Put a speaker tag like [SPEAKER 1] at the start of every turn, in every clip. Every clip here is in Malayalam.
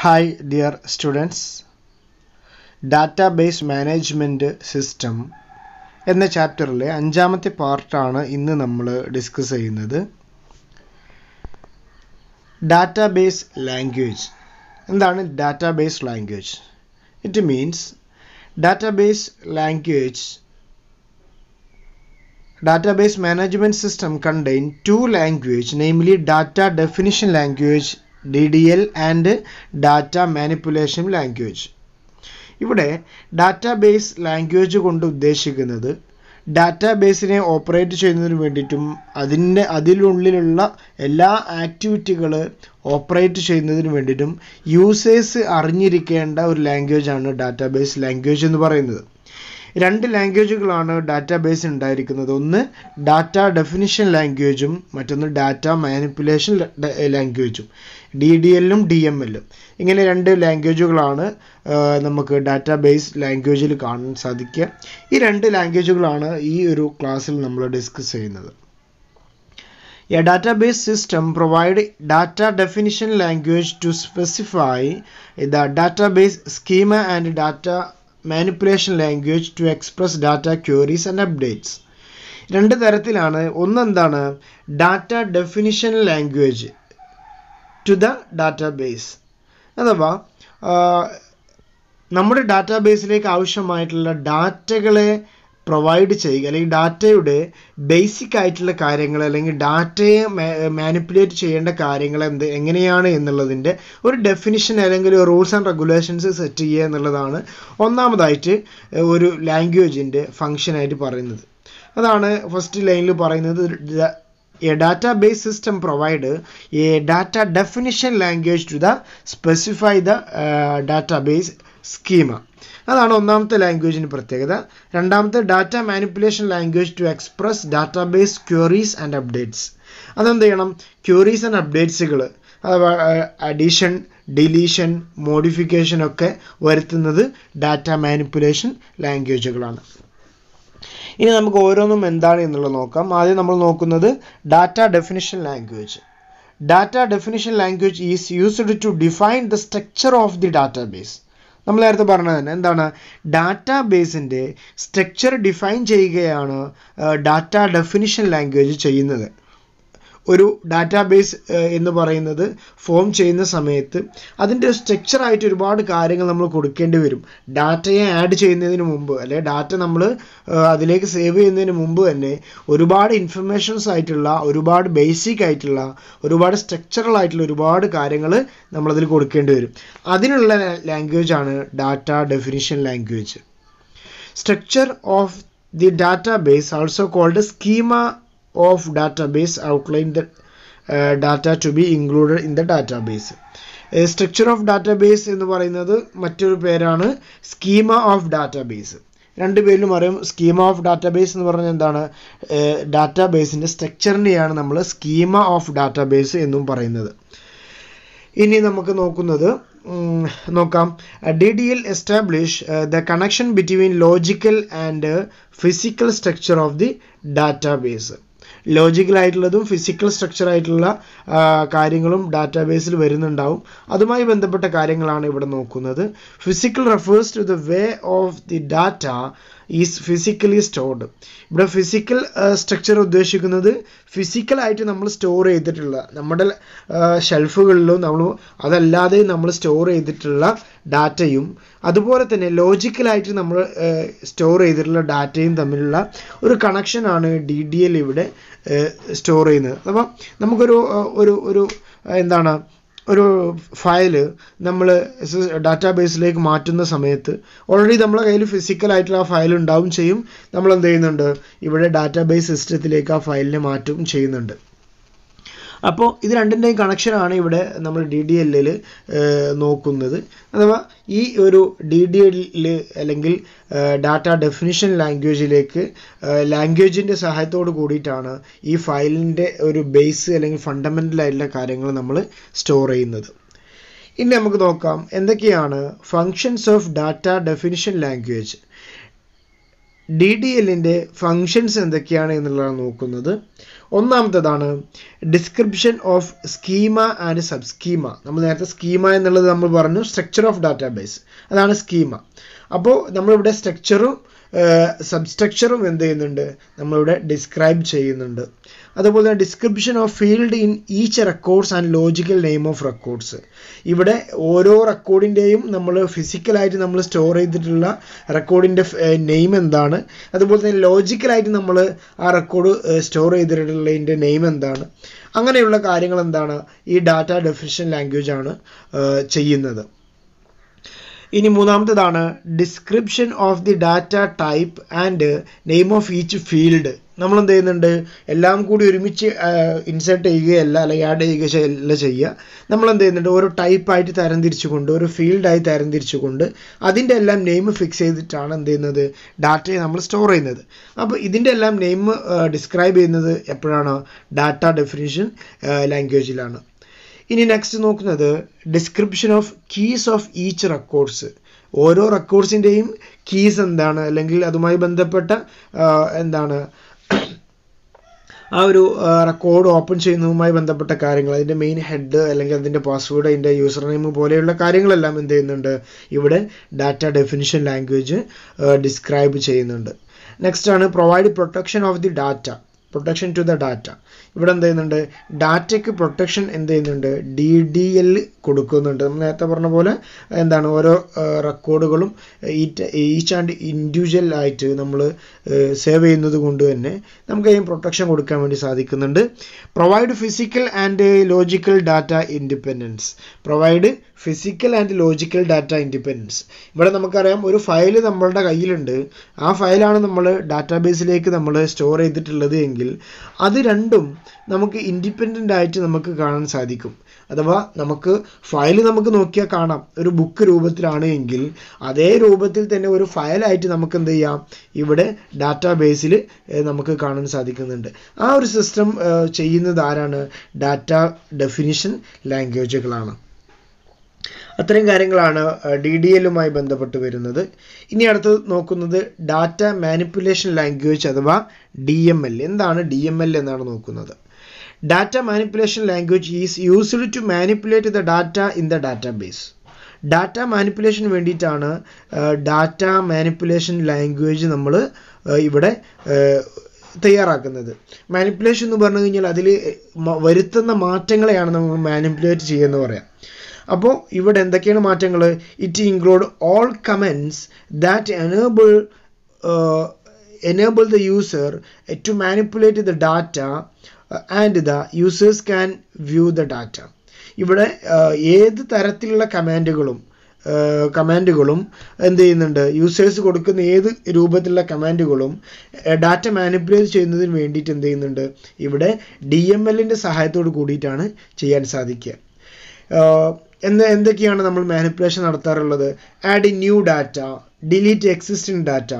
[SPEAKER 1] Hi dear students, Database Management System എന്ന ചാപ്റ്ററിലെ അഞ്ചാമത്തെ പാർട്ടാണ് ഇന്ന് നമ്മൾ ഡിസ്കസ് ചെയ്യുന്നത്. Database language. എന്താണ് database language? It means database language database management system contain two language, namely data definition language DDL and data manipulation language. ഇവിടെ ഡാറ്റാബേസ് ലാംഗ്വേജ് കൊണ്ട് ഉദ്ദേശിക്കുന്നത് ഡാറ്റാബേസിനെ ഓപ്പറേറ്റ് ചെയ്യുന്നതിന് വേണ്ടിയിട്ടും അതിനുള്ളിലുള്ള എല്ലാ ആക്ടിവിറ്റികൾ ഓപ്പറേറ്റ് ചെയ്യുന്നതിന് വേണ്ടിയിട്ടും യൂസേഴ്സ് അറിഞ്ഞിരിക്കേണ്ട ഒരു ലാംഗ്വേജാണ് ഡാറ്റാബേസ് ലാംഗ്വേജ് എന്ന് പറയുന്നത്. രണ്ട് ലാംഗ്വേജുകളാണ് ഡാറ്റാബേസ് ഉണ്ടായിരിക്കുന്നത്. ഒന്ന് ഡാറ്റ ഡെഫിനിഷൻ ലാംഗ്വേജും മറ്റൊന്ന് ഡാറ്റ മാനിപ്പുലേഷൻ ലാംഗ്വേജും, DDLും DMLും. ഇങ്ങനെ രണ്ട് ലാംഗ്വേജുകളാണ് നമുക്ക് ഡാറ്റാബേസ് ലാംഗ്വേജിൽ കാണാൻ സാധിക്കുക. ഈ രണ്ട് ലാംഗ്വേജുകളാണ് ഈ ഒരു ക്ലാസ്സിൽ നമ്മൾ ഡിസ്കസ് ചെയ്യുന്നത്. A database system provides data definition language to specify the database schema and data manipulation language to express data queries and updates. രണ്ട് തരത്തിലാണ്. ഒന്നെന്താണ് data definition language to the database, അഥവാ നമ്മുടെ ഡാറ്റാബേസിലേക്ക് ആവശ്യമായിട്ടുള്ള ഡാറ്റകളെ പ്രൊവൈഡ് ചെയ്യുക, അല്ലെങ്കിൽ ഡാറ്റയുടെ ബേസിക് ആയിട്ടുള്ള കാര്യങ്ങൾ, അല്ലെങ്കിൽ ഡാറ്റയെ മാനിപ്പുലേറ്റ് ചെയ്യേണ്ട കാര്യങ്ങൾ എങ്ങനെയാണ് എന്നുള്ളതിൻ്റെ ഒരു ഡെഫിനിഷൻ അല്ലെങ്കിൽ റൂൾസ് ആൻഡ് റെഗുലേഷൻസ് സെറ്റ് ചെയ്യുക എന്നുള്ളതാണ് ഒന്നാമതായിട്ട് ഒരു ലാംഗ്വേജിൻ്റെ ഫങ്ഷനായിട്ട് പറയുന്നത്. അതാണ് ഫസ്റ്റ് ലൈനിൽ പറയുന്നത്. A database system provide a data definition language to the specify the database schema. അതാണ് ഒന്നാമത്തെ ലാംഗ്വേജിൻ്റെ പ്രത്യേകത. രണ്ടാമത്തെ data manipulation language to express database queries and updates. അതെന്ത് ചെയ്യണം? ക്വയറീസ് ആൻഡ് അപ്ഡേറ്റ്സുകൾ, അഥവാ അഡീഷൻ, ഡിലീഷൻ, മോഡിഫിക്കേഷൻ ഒക്കെ വരുത്തുന്നത് ഡാറ്റ മാനിപ്പുലേഷൻ ലാംഗ്വേജുകളാണ്. ഇനി നമുക്ക് ഓരോന്നും എന്താണ് എന്നുള്ളത് നോക്കാം. ആദ്യം നമ്മൾ നോക്കുന്നത് data definition language. Data definition language is used to define the structure of the database. നമ്മൾ നേരത്തെ പറഞ്ഞത് തന്നെ എന്താണ്, ഡാറ്റാബേസിൻ്റെ സ്ട്രക്ചർ ഡിഫൈൻ ചെയ്യുകയാണ് ഡാറ്റ ഡെഫിനിഷൻ ലാംഗ്വേജ് ചെയ്യുന്നത്. ഒരു ഡാറ്റാബേസ് എന്ന് പറയുന്നത് ഫോം ചെയ്യുന്ന സമയത്ത് അതിൻ്റെ സ്ട്രക്ചറായിട്ട് ഒരുപാട് കാര്യങ്ങൾ നമ്മൾ കൊടുക്കേണ്ടി വരും. ഡാറ്റയെ ആഡ് ചെയ്യുന്നതിന് മുമ്പ്, അല്ലെങ്കിൽ ഡാറ്റ നമ്മൾ അതിലേക്ക് സേവ് ചെയ്യുന്നതിന് മുമ്പ് തന്നെ ഒരുപാട് ഇൻഫർമേഷൻസ് ആയിട്ടുള്ള, ഒരുപാട് ബേസിക് ആയിട്ടുള്ള, ഒരുപാട് സ്ട്രക്ചറൽ ആയിട്ടുള്ള ഒരുപാട് കാര്യങ്ങൾ നമ്മളതിൽ കൊടുക്കേണ്ടി വരും. അതിനുള്ള ലാംഗ്വേജാണ് data definition language. Structure of the database also called schema of database outline the data to be included in the database. Structure of database എന്ന് പറയുന്നത് മറ്റൊരു പേരാണ് സ്കീമ ഓഫ് ഡാറ്റാബേസ്. രണ്ട് പേരിലും അറിയാം. സ്കീമ ഓഫ് ഡാറ്റാബേസ് എന്ന് പറഞ്ഞാൽ എന്താണ്, ഡാറ്റാബേസിൻ്റെ സ്ട്രക്ചറിനെയാണ് നമ്മൾ സ്കീമ ഓഫ് ഡാറ്റാബേസ് എന്നും പറയുന്നത്. ഇനി നമുക്ക് നോക്കാം. DDL establish the connection between logical and physical structure of the database. ലോജിക്കലായിട്ടുള്ളതും ഫിസിക്കൽ സ്ട്രക്ചർ ആയിട്ടുള്ള കാര്യങ്ങളും ഡാറ്റാബേസിൽ വരുന്നുണ്ടാവും. അതുമായി ബന്ധപ്പെട്ട കാര്യങ്ങളാണ് ഇവിടെ നോക്കുന്നത്. Physical refers to the way of the data is physically stored. ഇവിടെ ഫിസിക്കൽ സ്ട്രക്ചർ ഉദ്ദേശിക്കുന്നത് ഫിസിക്കലായിട്ട് നമ്മൾ സ്റ്റോർ ചെയ്തിട്ടുള്ള, നമ്മുടെ ഷെൽഫുകളിലും അതല്ലാതെ നമ്മൾ സ്റ്റോർ ചെയ്തിട്ടുള്ള ഡാറ്റയും, അതുപോലെ തന്നെ ലോജിക്കലായിട്ട് നമ്മൾ സ്റ്റോർ ചെയ്തിട്ടുള്ള ഡാറ്റയും തമ്മിലുള്ള ഒരു കണക്ഷനാണ് DDL ഇവിടെ സ്റ്റോർ ചെയ്യുന്നത്. അപ്പം നമുക്കൊരു ഒരു ഫയല് നമ്മൾ ഡാറ്റാബേസിലേക്ക് മാറ്റുന്ന സമയത്ത് ഓൾറെഡി നമ്മളെ കയ്യിൽ ഫിസിക്കലായിട്ടുള്ള ആ ഫയൽ ഉണ്ടാവും ചെയ്യും. നമ്മൾ എന്ത് ചെയ്യുന്നുണ്ട്, ഇവിടെ ഡാറ്റാബേസ് സിസ്റ്റത്തിലേക്ക് ആ ഫയലിനെ മാറ്റും ചെയ്യുന്നുണ്ട്. അപ്പോൾ ഇത് രണ്ടിൻ്റെയും കണക്ഷനാണ് ഇവിടെ നമ്മൾ DDLൽ നോക്കുന്നത്. അഥവാ ഈ ഒരു DDL അല്ലെങ്കിൽ ഡാറ്റ ഡെഫിനിഷൻ ലാംഗ്വേജിൻ്റെ സഹായത്തോട് കൂടിയിട്ടാണ് ഈ ഫയലിൻ്റെ ഒരു ബേസ് അല്ലെങ്കിൽ ഫണ്ടമെൻ്റൽ ആയിട്ടുള്ള കാര്യങ്ങൾ നമ്മൾ സ്റ്റോർ ചെയ്യുന്നത്. ഇനി നമുക്ക് നോക്കാം എന്തൊക്കെയാണ് functions of data definition language. DDLന്റെ ഫങ്ഷൻസ് എന്തൊക്കെയാണ് എന്നുള്ളതാണ് നോക്കുന്നത്. ഒന്നാമത്തേതാണ് description of schema and sub schema. നമ്മൾ നേരത്തെ സ്കീമ എന്നുള്ളത് നമ്മൾ പറഞ്ഞു സ്ട്രക്ചർ ഓഫ് ഡാറ്റാബേസ്, അതാണ് സ്കീമ. അപ്പോൾ നമ്മളിവിടെ സ്ട്രക്ചറും സബ്സ്ട്രക്ചറും എന്ത് ചെയ്യുന്നുണ്ട്, നമ്മളിവിടെ ഡിസ്ക്രൈബ് ചെയ്യുന്നുണ്ട്. അതുപോലെ തന്നെ description of field in each records and logical name of records. ഇവിടെ ഓരോ റെക്കോർഡിൻ്റെയും നമ്മൾ ഫിസിക്കലായിട്ട് നമ്മൾ സ്റ്റോർ ചെയ്തിട്ടുള്ള റെക്കോർഡിൻ്റെ നെയിം എന്താണ്, അതുപോലെ തന്നെ ലോജിക്കലായിട്ട് നമ്മൾ ആ റെക്കോർഡ് സ്റ്റോർ ചെയ്തിട്ടുള്ളതിൻ്റെ നെയിം എന്താണ്, അങ്ങനെയുള്ള കാര്യങ്ങൾ എന്താണ് ഈ ഡാറ്റ ഡെഫിനിഷൻ ലാംഗ്വേജ് ആണ് ചെയ്യുന്നത്. ഇനി മൂന്നാമത്തേതാണ് description of the data type and name of each field. നമ്മൾ എന്ത് ചെയ്യുന്നുണ്ട്, എല്ലാം കൂടി ഒരുമിച്ച് ഇൻസേർട്ട് ചെയ്യുകയല്ല അല്ലെങ്കിൽ ആഡ് ചെയ്യുകയല്ല ചെയ്യുക. നമ്മൾ എന്ത് ചെയ്യുന്നുണ്ട്, ഓരോ ടൈപ്പായിട്ട് തരംതിരിച്ചുകൊണ്ട് ഒരു ഫീൽഡായി തരംതിരിച്ചുകൊണ്ട് അതിൻ്റെ എല്ലാം നെയിം ഫിക്സ് ചെയ്തിട്ടാണ് എന്ത് ചെയ്യുന്നത്, ഡാറ്റയെ നമ്മൾ സ്റ്റോർ ചെയ്യുന്നത്. അപ്പോൾ ഇതിൻ്റെ എല്ലാം നെയിം ഡിസ്ക്രൈബ് ചെയ്യുന്നത് എപ്പോഴാണ്, ഡാറ്റ ഡെഫിനിഷൻ ലാംഗ്വേജിലാണ്. ഇനി നെക്സ്റ്റ് നോക്കുന്നത് description of keys of each records. ഓരോ റെക്കോർഡ്സിൻ്റെയും കീസ് എന്താണ്, അല്ലെങ്കിൽ അതുമായി ബന്ധപ്പെട്ട എന്താണ് ആ ഒരു റെക്കോർഡ് ഓപ്പൺ ചെയ്യുന്നതുമായി ബന്ധപ്പെട്ട കാര്യങ്ങൾ, അതിൻ്റെ മെയിൻ ഹെഡ് അല്ലെങ്കിൽ അതിൻ്റെ പാസ്വേഡ്, അതിൻ്റെ യൂസർ നെയിം പോലെയുള്ള കാര്യങ്ങളെല്ലാം എന്ത് ചെയ്യുന്നുണ്ട്, ഇവിടെ ഡാറ്റ ഡെഫിനിഷൻ ലാംഗ്വേജ് ഡിസ്ക്രൈബ് ചെയ്യുന്നുണ്ട്. നെക്സ്റ്റ് ആണ് provide protection of the data, protection to the data. ഇവിടെ എന്ത് ചെയ്യുന്നുണ്ട്, ഡാറ്റയ്ക്ക് പ്രൊട്ടക്ഷൻ എന്ത് ചെയ്യുന്നുണ്ട്, DDL കൊടുക്കുന്നുണ്ട്. നമ്മൾ നേരത്തെ പറഞ്ഞ പോലെ എന്താണ്, ഓരോ റെക്കോർഡുകളും ഈച്ച് ആൻഡ് ഇൻഡിവിജ്വൽ ആയിട്ട് നമ്മൾ സേവ് ചെയ്യുന്നത് കൊണ്ട് തന്നെ നമുക്ക് അതിന് പ്രൊട്ടക്ഷൻ കൊടുക്കാൻ വേണ്ടി സാധിക്കുന്നുണ്ട്. Provide physical and logical data independence. Provide physical and logical data independence. ഇവിടെ നമുക്കറിയാം ഒരു ഫയൽ നമ്മളുടെ കയ്യിലുണ്ട്, ആ ഫയലാണ് നമ്മൾ ഡാറ്റാബേസിലേക്ക് നമ്മൾ സ്റ്റോർ ചെയ്തിട്ടുള്ളത് എങ്കിൽ അത് രണ്ടും നമുക്ക് ഇൻഡിപെൻഡൻ്റ് ആയിട്ട് നമുക്ക് കാണാൻ സാധിക്കും. അഥവാ നമുക്ക് ഫയൽ നമുക്ക് നോക്കിയാൽ കാണാം ഒരു ബുക്ക് രൂപത്തിലാണ് എങ്കിൽ അതേ രൂപത്തിൽ തന്നെ ഒരു ഫയലായിട്ട് നമുക്ക് എന്ത് ചെയ്യാം, ഇവിടെ ഡാറ്റാബേസിൽ നമുക്ക് കാണാൻ സാധിക്കുന്നുണ്ട്. ആ ഒരു സിസ്റ്റം ചെയ്യുന്നത് ആരാണ്, ഡാറ്റ ഡെഫിനിഷൻ ലാംഗ്വേജുകളാണ്. അത്തരം കാര്യങ്ങളാണ് DDLുമായി ബന്ധപ്പെട്ട് വരുന്നത്. ഇനി അടുത്തത് നോക്കുന്നത് ഡാറ്റ മാനിപ്പുലേഷൻ ലാംഗ്വേജ് അഥവാ DML. എന്താണ് DML എന്നാണ് നോക്കുന്നത്. Data manipulation language is used to manipulate the data in the database. Data മാനിപ്പുലേഷന് വേണ്ടിയിട്ടാണ് ഡാറ്റ മാനിപ്പുലേഷൻ ലാംഗ്വേജ് നമ്മൾ ഇവിടെ തയ്യാറാക്കുന്നത്. മാനിപ്പുലേഷൻ എന്ന് പറഞ്ഞു കഴിഞ്ഞാൽ അതിൽ വരുത്തുന്ന മാറ്റങ്ങളെയാണ് നമ്മൾ മാനിപ്പുലേറ്റ് ചെയ്യുമെന്ന് പറയാം. അപ്പോൾ ഇവിടെ എന്തൊക്കെയാണ് മാറ്റങ്ങൾ, it include all comments that enable the user to manipulate the data and the users can view the data. ഇവിടെ ഏത് തരത്തിലുള്ള കമാൻഡുകളും എന്ത് ചെയ്യുന്നുണ്ട്, യൂസേഴ്സ് കൊടുക്കുന്ന ഏത് രൂപത്തിലുള്ള കമാൻഡുകളും ഡാറ്റ മാനിപ്പുലേറ്റ് ചെയ്യുന്നതിന് വേണ്ടിയിട്ട് എന്ത് ചെയ്യുന്നുണ്ട്, ഇവിടെ DMLൻ്റെ സഹായത്തോട് കൂടിയിട്ടാണ് ചെയ്യാൻ സാധിക്കുക. എന്തൊക്കെയാണ് നമ്മൾ മാനിപ്പുലേഷൻ നടത്താറുള്ളത്, add new data, delete existing data,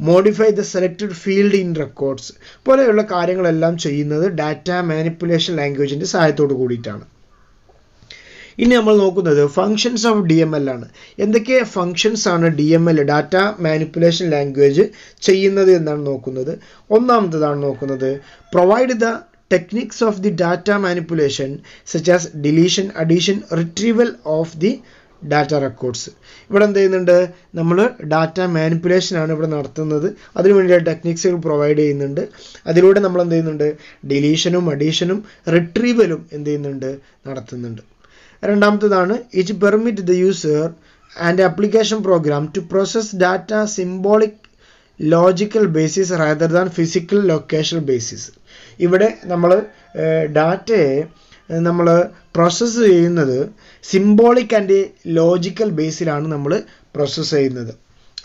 [SPEAKER 1] modify the selected field in records പോലെയുള്ള കാര്യങ്ങളെല്ലാം ചെയ്യുന്നത് ഡാറ്റ മാനിപ്പുലേഷൻ ലാംഗ്വേജിൻ്റെ സഹായത്തോട് കൂടിയിട്ടാണ്. ഇനി നമ്മൾ നോക്കുന്നത് ഫങ്ഷൻസ് ഓഫ് DML ആണ്. എന്തൊക്കെ ഫങ്ഷൻസ് ആണ് DML ഡാറ്റ മാനിപ്പുലേഷൻ ലാംഗ്വേജ് ചെയ്യുന്നത് എന്നാണ് നോക്കുന്നത്. ഒന്നാമത്തേതാണ് നോക്കുന്നത് provide the techniques of the data manipulation such as deletion, addition, retrieval of the data records. ഇവിടെ എന്ത് ചെയ്യുന്നുണ്ട്, നമ്മൾ ഡാറ്റ മാനിപ്പുലേഷൻ ആണ് ഇവിടെ നടത്തുന്നത്. അതിനുവേണ്ടി ടെക്നിക്സുകൾ പ്രൊവൈഡ് ചെയ്യുന്നുണ്ട്. അതിലൂടെ നമ്മൾ എന്ത് ചെയ്യുന്നുണ്ട്, ഡിലീഷനും അഡീഷനും റിട്രീവലും എന്ത് ചെയ്യുന്നുണ്ട്, നടത്തുന്നുണ്ട്. രണ്ടാമത്തേതാണ് it permit the user and application program to process data symbolic logical basis rather than physical location basis. ഇവിടെ നമ്മൾ ഡാറ്റയെ നമ്മൾ പ്രോസസ്സ് ചെയ്യുന്നത് സിംബോളിക് ആൻഡ് ലോജിക്കൽ ബേസിലാണ് നമ്മൾ പ്രോസസ്സ് ചെയ്യുന്നത്.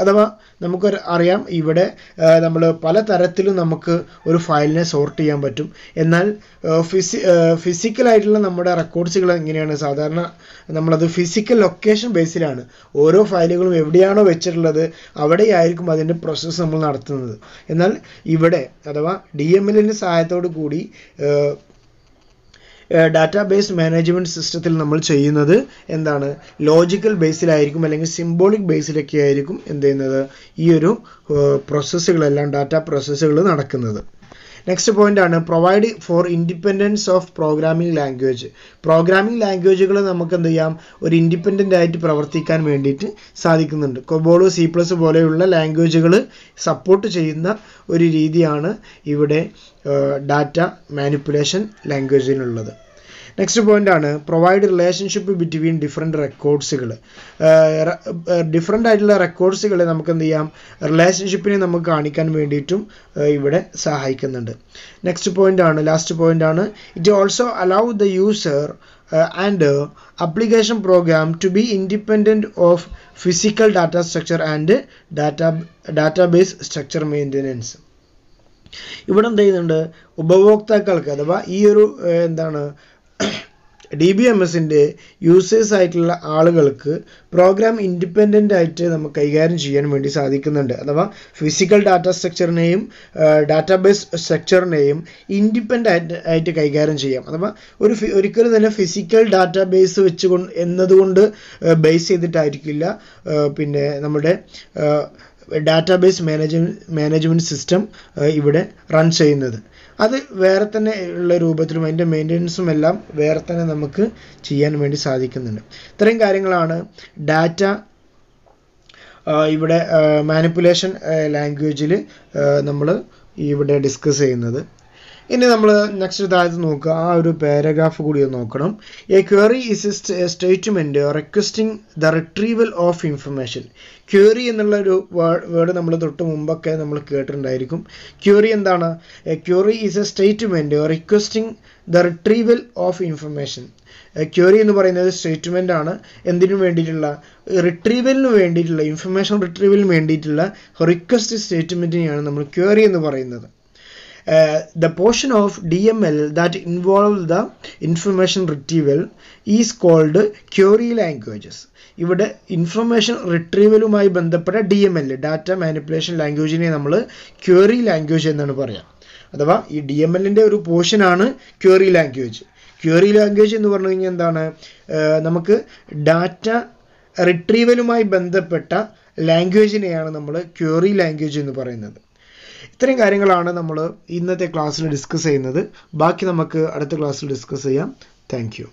[SPEAKER 1] അഥവാ നമുക്ക് അറിയാം ഇവിടെ നമ്മൾ പല തരത്തിലും നമുക്ക് ഒരു ഫയലിനെ സോർട്ട് ചെയ്യാൻ പറ്റും. എന്നാൽ ഫിസിക്കലായിട്ടുള്ള നമ്മുടെ റെക്കോർഡ്സുകൾ എങ്ങനെയാണ്, സാധാരണ നമ്മളത് ഫിസിക്കൽ ലൊക്കേഷൻ ബേസിലാണ്. ഓരോ ഫയലുകളും എവിടെയാണോ വെച്ചിട്ടുള്ളത് അവിടെയായിരിക്കും അതിൻ്റെ പ്രോസസ്സ് നമ്മൾ നടത്തുന്നത്. എന്നാൽ ഇവിടെ അഥവാ DMLൻ്റെ സഹായത്തോടു കൂടി ഡാറ്റാബേസ് മാനേജ്മെൻറ്റ് സിസ്റ്റത്തിൽ നമ്മൾ ചെയ്യുന്നത് എന്താണ്, ലോജിക്കൽ ബേസിലായിരിക്കും അല്ലെങ്കിൽ സിംബോളിക് ബേസിലൊക്കെ ആയിരിക്കും എന്ത് ചെയ്യുന്നത്, ഈ ഒരു പ്രോസസ്സുകളെല്ലാം ഡാറ്റ പ്രോസസ്സുകൾ നടക്കുന്നത്. നെക്സ്റ്റ് പോയിന്റ് ആണ് provide for independence of programming language. Programming ലാംഗ്വേജുകൾ നമുക്ക് എന്ത് ചെയ്യാം, ഒരു ഇൻഡിപെൻഡൻ്റ് ആയിട്ട് പ്രവർത്തിക്കാൻ വേണ്ടിയിട്ട് സാധിക്കുന്നുണ്ട്. കൊബോൾ, C++ പോലെയുള്ള ലാംഗ്വേജുകൾ സപ്പോർട്ട് ചെയ്യുന്ന ഒരു രീതിയാണ് ഇവിടെ ഡാറ്റ മാനിപ്പുലേഷൻ ലാംഗ്വേജിനുള്ളത്. നെക്സ്റ്റ് പോയിന്റ് ആണ് പ്രൊവൈഡ് റിലേഷൻഷിപ്പ് ബിറ്റ്വീൻ ഡിഫറെൻറ്റ് റെക്കോർഡ്സുകൾ. ഡിഫറെൻ്റ് ആയിട്ടുള്ള റെക്കോർഡ്സുകളെ നമുക്ക് എന്ത് ചെയ്യാം, റിലേഷൻഷിപ്പിനെ നമുക്ക് കാണിക്കാൻ വേണ്ടിയിട്ടും ഇവിടെ സഹായിക്കുന്നുണ്ട്. നെക്സ്റ്റ് പോയിന്റ് ആണ്, ലാസ്റ്റ് പോയിന്റ് ആണ്, it also allow the user and application program to be independent of physical data structure and database structure maintenance. ഇവിടെ എന്ത് ചെയ്യുന്നുണ്ട്, ഉപഭോക്താക്കൾക്ക് അഥവാ ഈ ഒരു എന്താണ് DBMSൻ്റെ യൂസേഴ്സ് ആയിട്ടുള്ള ആളുകൾക്ക് പ്രോഗ്രാം ഇൻഡിപെൻഡൻ്റ് ആയിട്ട് നമുക്ക് കൈകാര്യം ചെയ്യാൻ വേണ്ടി സാധിക്കുന്നുണ്ട്. അഥവാ ഫിസിക്കൽ ഡാറ്റ സ്ട്രക്ചറിനെയും ഡാറ്റാബേസ് സ്ട്രക്ചറിനെയും ഇൻഡിപെൻഡൻ്റ് ആയിട്ട് കൈകാര്യം ചെയ്യാം. അഥവാ ഒരിക്കലും തന്നെ ഫിസിക്കൽ ഡാറ്റാബേസ് വെച്ചുകൊണ്ട് എന്നതുകൊണ്ട് ബേസ് ചെയ്തിട്ടായിരിക്കില്ല പിന്നെ നമ്മുടെ ഡാറ്റാബേസ് മാനേജ്മെൻറ്റ് സിസ്റ്റം ഇവിടെ റൺ ചെയ്യുന്നത്. അത് വേറെ തന്നെ ഉള്ള രൂപത്തിലും അതിൻ്റെ മെയിൻ്റെനൻസും എല്ലാം വേറെ തന്നെ നമുക്ക് ചെയ്യാൻ വേണ്ടി സാധിക്കുന്നുണ്ട്. ഇത്രയും കാര്യങ്ങളാണ് ഡാറ്റ ഇവിടെ മാനിപ്പുലേഷൻ ലാംഗ്വേജിൽ നമ്മൾ ഇവിടെ ഡിസ്കസ് ചെയ്യുന്നത്. ഇനി നമ്മൾ നെക്സ്റ്റ് താഴത്ത് നോക്കുക, ആ ഒരു പാരഗ്രാഫ് കൂടി നോക്കണം. A query is A statement requesting the retrieval of information. Query എന്നുള്ള ഒരു വേർഡ് നമ്മൾ തൊട്ട് മുമ്പൊക്കെ നമ്മൾ കേട്ടിട്ടുണ്ടായിരിക്കും. ക്വറി എന്താണ്? A query is A statement requesting the retrieval of information. Query എന്ന് പറയുന്നത് സ്റ്റേറ്റ്മെൻ്റ് ആണ്. എന്തിനു വേണ്ടിയിട്ടുള്ള? റിട്രീവലിന് വേണ്ടിയിട്ടുള്ള, ഇൻഫർമേഷൻ റിട്രീവലിന് വേണ്ടിയിട്ടുള്ള റിക്വസ്റ്റ് സ്റ്റേറ്റ്മെൻറ്റിനെയാണ് നമ്മൾ ക്വറി എന്ന് പറയുന്നത്. The portion of DML that involve the information retrieval is called query languages. ഇവിടെ ഇൻഫർമേഷൻ റിട്രീവലുമായി ബന്ധപ്പെട്ട DML, ഡാറ്റ മാനിപ്പുലേഷൻ ലാംഗ്വേജിനെ നമ്മൾ ക്വറി ലാംഗ്വേജ് എന്നാണ് പറയുക. അഥവാ ഈ DMLൻ്റെ ഒരു പോർഷനാണ് ക്വറി ലാംഗ്വേജ്. ക്വറി ലാംഗ്വേജ് എന്ന് പറഞ്ഞു കഴിഞ്ഞാൽ എന്താണ്? നമുക്ക് ഡാറ്റ റിട്രീവലുമായി ബന്ധപ്പെട്ട ലാംഗ്വേജിനെയാണ് നമ്മൾ ക്വറി ലാംഗ്വേജ് എന്ന് പറയുന്നത്. ഇത്രയും കാര്യങ്ങളാണ് നമ്മൾ ഇന്നത്തെ ക്ലാസ്സിൽ ഡിസ്കസ് ചെയ്യുന്നത്. ബാക്കി നമുക്ക് അടുത്ത ക്ലാസ്സിൽ ഡിസ്കസ് ചെയ്യാം. Thank you.